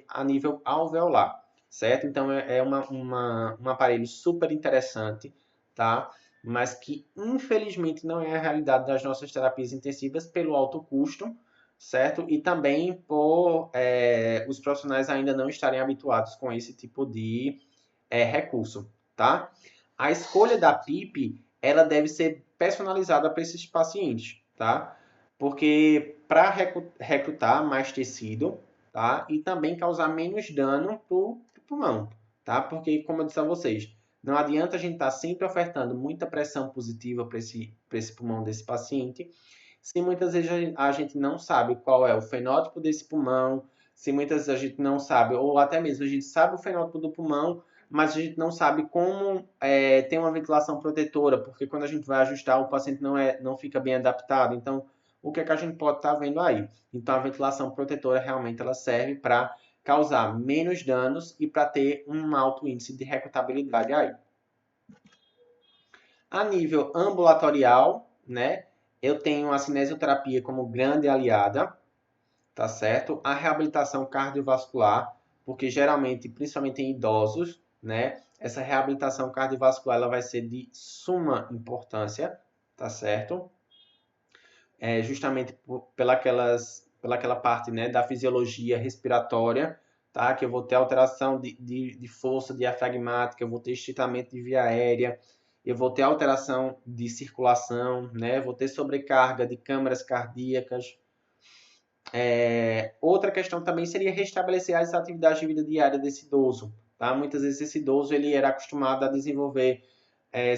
Speaker 1: a nível alveolar, certo? Então é um aparelho super interessante, tá? Mas que infelizmente não é a realidade das nossas terapias intensivas pelo alto custo, certo? E também por os profissionais ainda não estarem habituados com esse tipo de recurso, tá? A escolha da PIP, ela deve ser personalizada para esses pacientes, tá? Porque para recrutar mais tecido, tá? E também causar menos dano para o pulmão, tá? Porque, como eu disse a vocês, não adianta a gente estar sempre ofertando muita pressão positiva para esse pulmão desse paciente, se muitas vezes a gente não sabe qual é o fenótipo desse pulmão, se muitas vezes a gente não sabe, ou até mesmo a gente sabe o fenótipo do pulmão, mas a gente não sabe como ter uma ventilação protetora, porque quando a gente vai ajustar, o paciente não fica bem adaptado. Então, o que é que a gente pode estar vendo aí? Então, a ventilação protetora realmente ela serve para causar menos danos e para ter um alto índice de recrutabilidade aí. A nível ambulatorial, né, eu tenho a cinesioterapia como grande aliada, tá certo? A reabilitação cardiovascular, porque geralmente, principalmente em idosos, né, essa reabilitação cardiovascular ela vai ser de suma importância, tá certo? Justamente pelaquela parte, né, da fisiologia respiratória, tá? Que eu vou ter alteração de força diafragmática, eu vou ter estitamento de via aérea, eu vou ter alteração de circulação, né? Vou ter sobrecarga de câmaras cardíacas. Outra questão também seria restabelecer as atividades de vida diária desse idoso, tá? Muitas vezes esse idoso ele era acostumado a desenvolver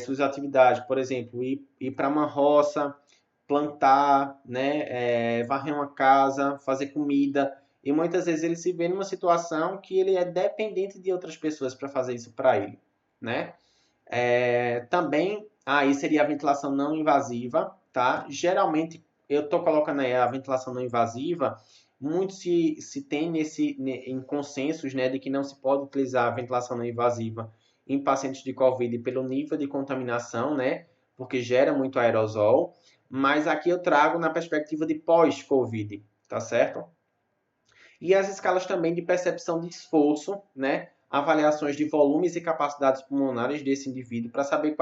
Speaker 1: suas atividades, por exemplo, ir para uma roça, plantar, né, varrer uma casa, fazer comida. E muitas vezes ele se vê numa situação que ele é dependente de outras pessoas para fazer isso para ele, né? Também aí seria a ventilação não invasiva, tá? Geralmente eu estou colocando aí a ventilação não invasiva, muito se tem em consensos, né, de que não se pode utilizar a ventilação não invasiva em pacientes de COVID pelo nível de contaminação, né? Porque gera muito aerosol. Mas aqui eu trago na perspectiva de pós-COVID, tá certo? E as escalas também de percepção de esforço, né? Avaliações de volumes e capacidades pulmonares desse indivíduo para saber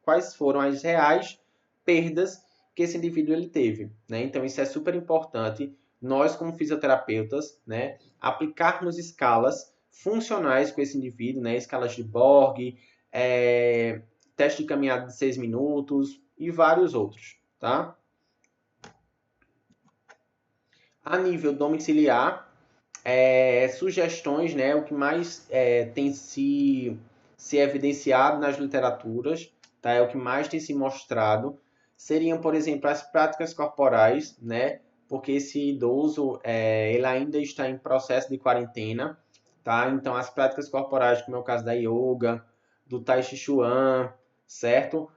Speaker 1: quais foram as reais perdas que esse indivíduo ele teve, né? Então isso é super importante nós como fisioterapeutas, né, aplicarmos escalas funcionais com esse indivíduo, né, escalas de Borg, teste de caminhada de 6 minutos e vários outros, tá? A nível domiciliar, sugestões, né, o que mais tem se evidenciado nas literaturas, tá, é o que mais tem se mostrado, seriam, por exemplo, as práticas corporais, né? Porque esse idoso, ele ainda está em processo de quarentena, tá? Então, as práticas corporais, como é o caso da yoga, do Tai Chi Chuan, certo?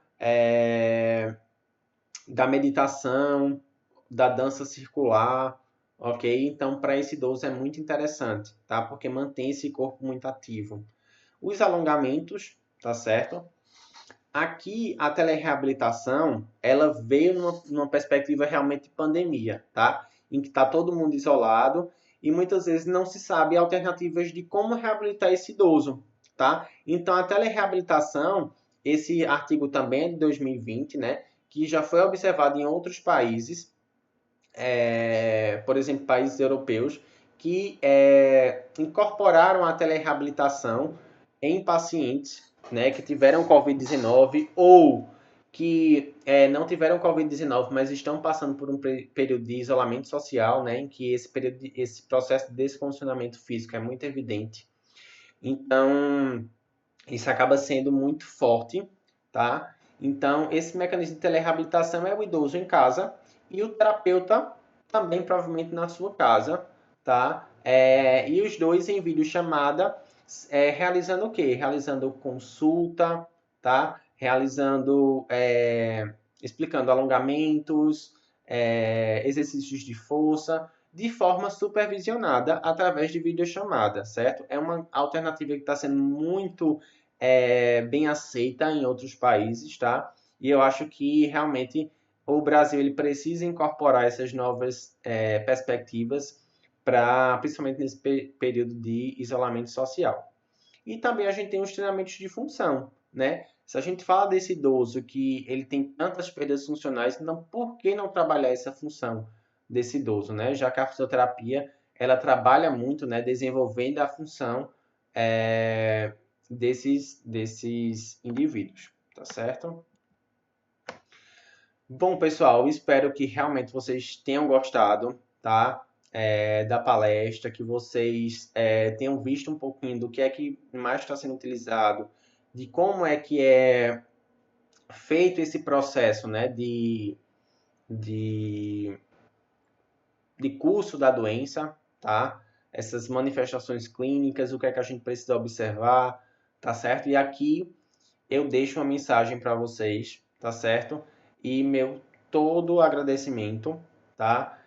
Speaker 1: Da meditação, da dança circular, ok? Então, para esse idoso é muito interessante, tá? Porque mantém esse corpo muito ativo. Os alongamentos, tá certo? Aqui, a telereabilitação, ela veio numa perspectiva realmente de pandemia, tá? Em que está todo mundo isolado e muitas vezes não se sabe alternativas de como reabilitar esse idoso, tá? Então, a telereabilitação, esse artigo também é de 2020, né? Que já foi observado em outros países, por exemplo, países europeus, que incorporaram a telereabilitação em pacientes, né, que tiveram Covid-19 ou que não tiveram Covid-19, mas estão passando por um período de isolamento social, né, em que esse processo de descondicionamento físico é muito evidente. Então, isso acaba sendo muito forte, tá? Então, esse mecanismo de telereabilitação é o idoso em casa e o terapeuta também provavelmente na sua casa, tá? E os dois em videochamada, realizando o quê? Realizando consulta, tá? Realizando, explicando alongamentos, exercícios de força, de forma supervisionada através de videochamada, certo? É uma alternativa que está sendo muito bem aceita em outros países, tá? E eu acho que realmente o Brasil ele precisa incorporar essas novas perspectivas para, principalmente nesse período de isolamento social. E também a gente tem os treinamentos de função, né? Se a gente fala desse idoso que ele tem tantas perdas funcionais, então por que não trabalhar essa função desse idoso, né? Já que a fisioterapia ela trabalha muito, né, desenvolvendo a função desses indivíduos, tá certo? Bom, pessoal, espero que realmente vocês tenham gostado, tá? Da palestra, que vocês tenham visto um pouquinho do que é que mais está sendo utilizado, de como é que é feito esse processo, né, de, de curso da doença, tá? Essas manifestações clínicas, o que é que a gente precisa observar, tá certo? E aqui eu deixo uma mensagem para vocês, tá certo? E meu todo agradecimento, tá?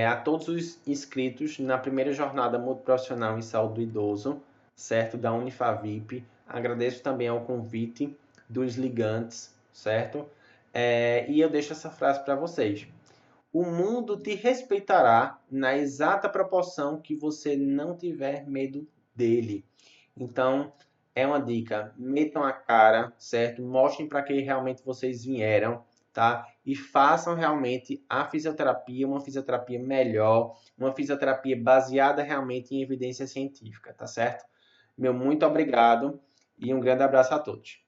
Speaker 1: A todos os inscritos na primeira jornada multiprofissional em saúde do idoso, certo? Da Unifavip. Agradeço também ao convite dos ligantes, certo? E eu deixo essa frase para vocês. O mundo te respeitará na exata proporção que você não tiver medo dele. Então, é uma dica, metam a cara, certo? Mostrem para que realmente vocês vieram, tá? E façam realmente a fisioterapia, uma fisioterapia melhor, uma fisioterapia baseada realmente em evidência científica, tá certo? Meu muito obrigado e um grande abraço a todos.